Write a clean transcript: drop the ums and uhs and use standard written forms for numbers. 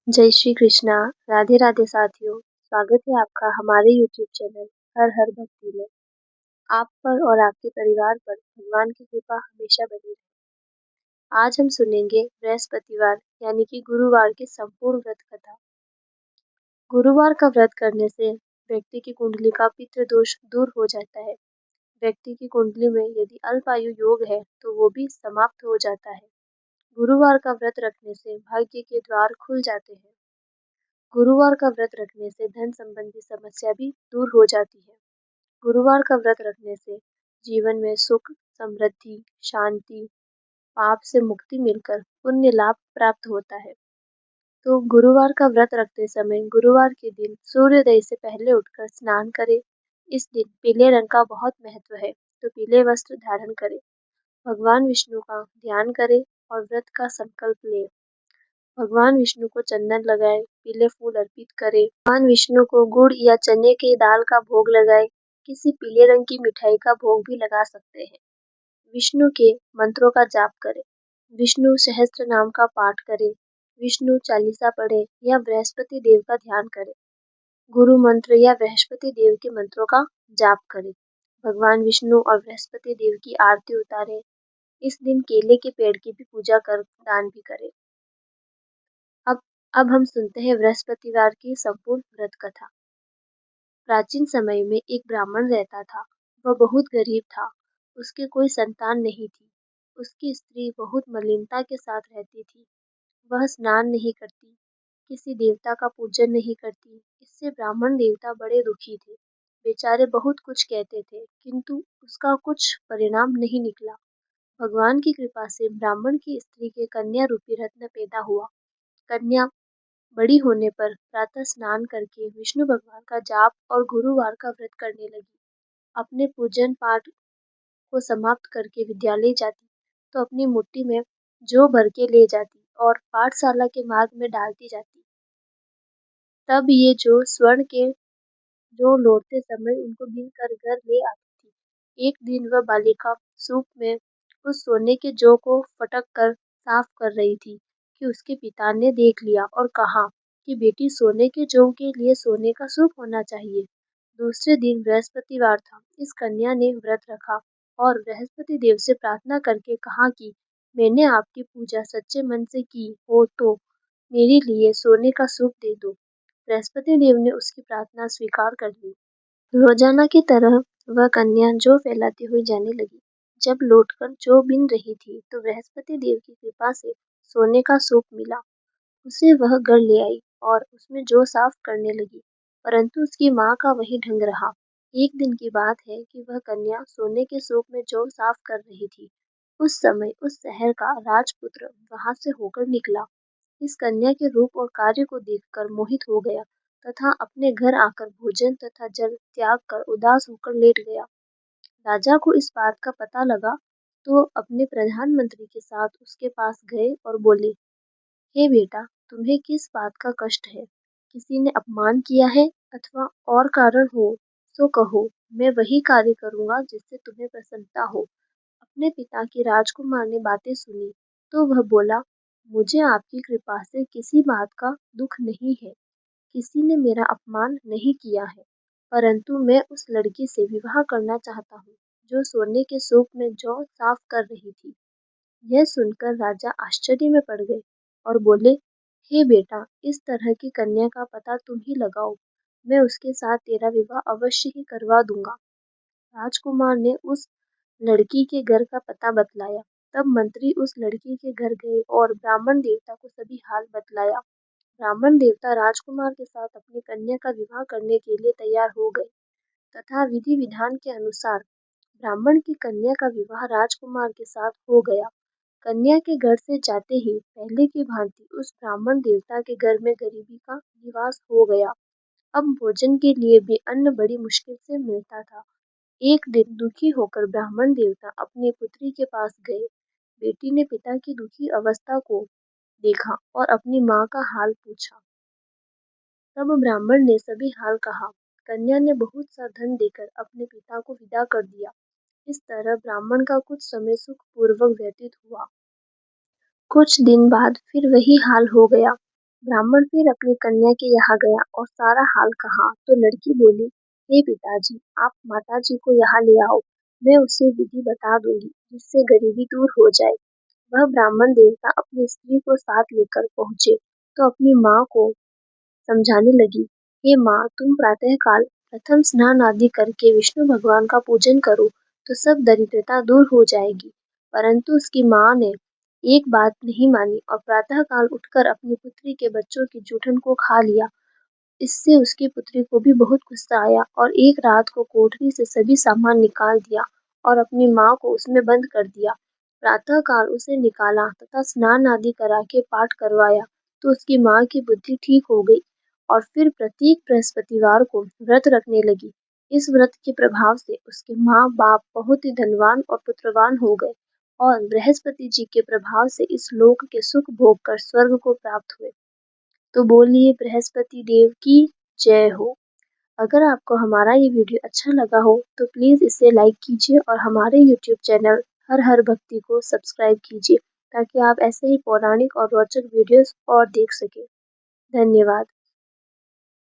जय श्री कृष्णा। राधे राधे साथियों, स्वागत है आपका हमारे यूट्यूब चैनल हर हर भक्ति में। आप पर और आपके परिवार पर भगवान की कृपा हमेशा बनी रहे। आज हम सुनेंगे बृहस्पतिवार यानी कि गुरुवार की संपूर्ण व्रत कथा। गुरुवार का व्रत करने से व्यक्ति की कुंडली का पितृ दोष दूर हो जाता है। व्यक्ति की कुंडली में यदि अल्पायु योग है तो वो भी समाप्त हो जाता है। गुरुवार का व्रत रखने से भाग्य के द्वार खुल जाते हैं। गुरुवार का व्रत रखने से धन संबंधी समस्या भी दूर हो जाती है। गुरुवार का व्रत रखने से जीवन में सुख, समृद्धि, शांति, पाप से मुक्ति मिलकर पुण्य लाभ प्राप्त होता है। तो गुरुवार का व्रत रखते समय गुरुवार के दिन सूर्योदय से पहले उठकर स्नान करें। इस दिन पीले रंग का बहुत महत्व है, तो पीले वस्त्र धारण करें। भगवान विष्णु का ध्यान करें और व्रत का संकल्प लें। भगवान विष्णु को चंदन लगाए, पीले फूल अर्पित करें। भगवान विष्णु को गुड़ या चने की दाल का भोग लगाए। किसी पीले रंग की मिठाई का भोग भी लगा सकते हैं। विष्णु के मंत्रों का जाप करें। विष्णु सहस्त्र नाम का पाठ करें। विष्णु चालीसा पढ़े या बृहस्पति देव का ध्यान करें। गुरु मंत्र या बृहस्पति देव के मंत्रों का जाप करें। भगवान विष्णु और बृहस्पति देव की आरती उतारें। इस दिन केले के पेड़ की भी पूजा कर दान भी करें। अब अब हम सुनते हैं बृहस्पतिवार की संपूर्ण व्रत कथा। प्राचीन समय में एक ब्राह्मण रहता था। वह बहुत गरीब था। उसके कोई संतान नहीं थी। उसकी स्त्री बहुत मलिनता के साथ रहती थी। वह स्नान नहीं करती, किसी देवता का पूजन नहीं करती। इससे ब्राह्मण देवता बड़े दुखी थे। बेचारे बहुत कुछ कहते थे, किंतु उसका कुछ परिणाम नहीं निकला। भगवान की कृपा से ब्राह्मण की स्त्री के कन्या रूपी रत्न पैदा हुआ। कन्या बड़ी होने पर प्रातः स्नान करके विष्णु भगवान का जाप और गुरुवार का व्रत करने लगी। अपने पूजन पाठ को समाप्त करके विद्यालय जाती तो अपनी मुट्ठी में जौ भर के ले जाती और पाठशाला के मार्ग में डालती जाती। तब ये जौ स्वर्ण के जो लौटते समय उनको बीन कर घर ले आती थी। एक दिन वह बालिका सूप में उस सोने के जौ को फटक कर साफ कर रही थी कि उसके पिता ने देख लिया और कहा कि बेटी, सोने के जौ के लिए सोने का सूप होना चाहिए। दूसरे दिन बृहस्पतिवार था। इस कन्या ने व्रत रखा और बृहस्पति देव से प्रार्थना करके कहा कि मैंने आपकी पूजा सच्चे मन से की हो तो मेरे लिए सोने का सूप दे दो। बृहस्पति देव ने उसकी प्रार्थना स्वीकार कर ली। रोजाना की तरह वह कन्या जौ फैलाती हुई जाने लगी। जब लौटकर जौ बिन रही थी तो बृहस्पति देव की कृपा से सोने का सूप मिला। उसे वह घर ले आई और उसमें जौ साफ करने लगी, परंतु उसकी माँ का वही ढंग रहा। एक दिन की बात है कि वह कन्या सोने के सूप में जौ साफ कर रही थी। उस समय उस शहर का राजपुत्र वहां से होकर निकला। इस कन्या के रूप और कार्य को देखकर मोहित हो गया तथा अपने घर आकर भोजन तथा जल त्याग कर उदास होकर लेट गया। राजा को इस बात का पता लगा तो अपने प्रधानमंत्री के साथ उसके पास गए और बोले, हे बेटा, तुम्हें किस बात का कष्ट है? किसी ने अपमान किया है अथवा और कारण हो तो कहो, मैं वही कार्य करूंगा जिससे तुम्हें प्रसन्नता हो। अपने पिता की राजकुमार ने बातें सुनी तो वह बोला, मुझे आपकी कृपा से किसी बात का दुख नहीं है। किसी ने मेरा अपमान नहीं किया है, परंतु मैं उस लड़की से विवाह करना चाहता हूँ जो सोने के सूप में जौ साफ कर रही थी। यह सुनकर राजा आश्चर्य में पड़ गए और बोले, हे बेटा, इस तरह की कन्या का पता तुम ही लगाओ। मैं उसके साथ तेरा विवाह अवश्य ही करवा दूंगा। राजकुमार ने उस लड़की के घर का पता बतलाया। तब मंत्री उस लड़की के घर गए और ब्राह्मण देवता को सभी हाल बतलाया। ब्राह्मण देवता राजकुमार के साथ अपनी कन्या का विवाह करने के लिए तैयार हो गए तथा विधि विधान के अनुसार ब्राह्मण की कन्या का विवाह राजकुमार के साथ हो गया। कन्या के घर से जाते ही पहले की भांति उस ब्राह्मण देवता के घर में गरीबी का निवास हो गया। अब भोजन के लिए भी अन्न बड़ी मुश्किल से मिलता था। एक दिन दुखी होकर ब्राह्मण देवता अपनी पुत्री के पास गए। बेटी ने पिता की दुखी अवस्था को देखा और अपनी माँ का हाल पूछा। तब ब्राह्मण ने सभी हाल कहा। कन्या ने बहुत सा धन देकर अपने पिता को विदा कर दिया। इस तरह ब्राह्मण का कुछ समय सुख पूर्वक व्यतीत हुआ। कुछ दिन बाद फिर वही हाल हो गया। ब्राह्मण फिर अपनी कन्या के यहाँ गया और सारा हाल कहा तो लड़की बोली, हे पिताजी, आप माताजी को यहाँ ले आओ, मैं उसे विधि बता दूंगी जिससे गरीबी दूर हो जाए। वह ब्राह्मण देवता अपनी स्त्री को साथ लेकर पहुंचे तो अपनी माँ को समझाने लगी, हे माँ, तुम प्रातःकाल प्रथम स्नान आदि करके विष्णु भगवान का पूजन करो तो सब दरिद्रता दूर हो जाएगी। परंतु उसकी माँ ने एक बात नहीं मानी और प्रातःकाल उठकर अपनी पुत्री के बच्चों की जूठन को खा लिया। इससे उसकी पुत्री को भी बहुत गुस्सा आया और एक रात को कोठरी से सभी सामान निकाल दिया और अपनी माँ को उसमें बंद कर दिया। प्रातःकाल उसे निकाला तथा स्नान आदि करा के पाठ करवाया तो उसकी माँ की बुद्धि ठीक हो गई और फिर प्रत्येक बृहस्पतिवार को व्रत रखने लगी। इस व्रत के प्रभाव से उसके माँ बाप बहुत ही धनवान और पुत्रवान हो गए और बृहस्पति जी के प्रभाव से इस लोक के सुख भोग कर स्वर्ग को प्राप्त हुए। तो बोलिए बृहस्पति देव की जय हो। अगर आपको हमारा ये वीडियो अच्छा लगा हो तो प्लीज़ इसे लाइक कीजिए और हमारे यूट्यूब चैनल हर हर भक्ति को सब्सक्राइब कीजिए ताकि आप ऐसे ही पौराणिक और रोचक वीडियोस और देख सकें। धन्यवाद।